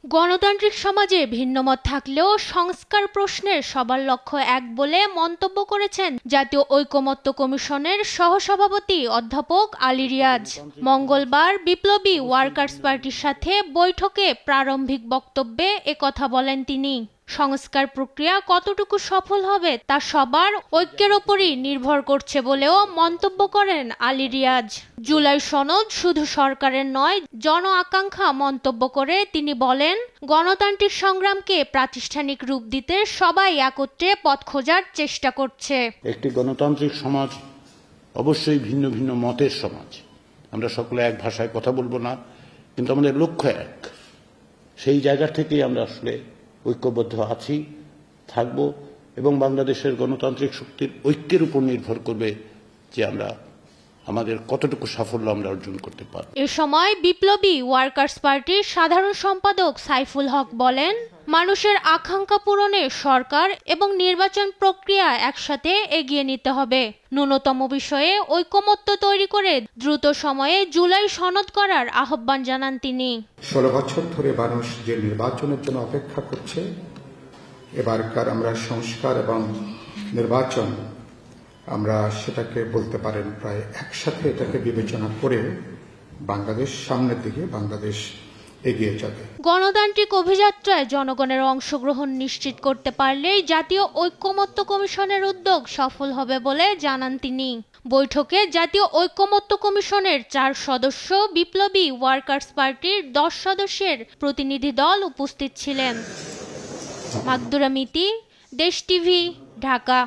গণতান্ত্রিক সমাজে ভিন্নমত থাকলেও সংস্কার প্রশ্নের সবার লক্ষ্য এক বলে মন্তব্য করেছেন জাতীয় ঐকমত্য কমিশনের সহসভাপতি অধ্যাপক আলী রিয়াজ। মঙ্গলবার বিপ্লবী ওয়ার্কার্স পার্টির সাথে বৈঠকে প্রারম্ভিক বক্তব্যে একথা বলেন তিনি। সংস্কার প্রক্রিয়া কতটুকু সফল হবে তা সবার ঐক্যের ওপরই নির্ভর করছে বলেও মন্তব্য করেন আলী রিয়াজ। জুলাই সনদ শুধু সরকারের নয়, জন আকাঙ্ক্ষা মন্তব্য করে তিনি বলেন, গণতান্ত্রিক সংগ্রামকে প্রাতিষ্ঠানিক রূপ দিতে সবাই একত্রে পথ খোঁজার চেষ্টা করছে। একটি গণতান্ত্রিক সমাজ অবশ্যই ভিন্ন ভিন্ন মতের সমাজ। আমরা সকলে এক ভাষায় কথা বলবো না, কিন্তু আমাদের লক্ষ্য এক। সেই জায়গা থেকেই আমরা আসলে ঐক্যবদ্ধ আছি, থাকব, এবং বাংলাদেশের গণতান্ত্রিক শক্তির ঐক্যের উপর নির্ভর করবে যে আমরা আমাদের কতটুকু সাফল্য আমরা অর্জন করতে পারব। এ সময় বিপ্লবী ওয়ার্কার্স পার্টির সাধারণ সম্পাদক সাইফুল হক বলেন, মানুষের আকাঙ্ক্ষা পূরণে সরকার এবং নির্বাচন প্রক্রিয়া একসাথে এগিয়ে নিতে হবে। ন্যূনতম বিষয়ে ঐকমত্য তৈরি করে দ্রুত সময়ে জুলাই সনদ করার আহ্বান জানান তিনি। 16 বছর ধরে মানুষ যে নির্বাচনের জন্য অপেক্ষা করছে, এবারকার আমরা সংস্কার এবং নির্বাচন আমরা সেটাকে বলতে পারেন প্রায় একসাথে এটাকে বিবেচনা করে বাংলাদেশ সামনের দিকে বাংলাদেশ এগিয়ে যাবে। গণতান্ত্রিক অভিযাত্রায় জনগণের অংশগ্রহণ নিশ্চিত করতে পারলেই জাতীয় ঐকমত্য কমিশনের উদ্যোগ সফল হবে বলে জানান তিনি। বৈঠকে জাতীয় ঐকমত্য কমিশনের 4 সদস্য বিপ্লবী ওয়ার্কার্স পার্টির 10 সদস্যের প্রতিনিধি দল উপস্থিত ছিলেন। মাকদুরা মিতি, দেশ টিভি, ঢাকা।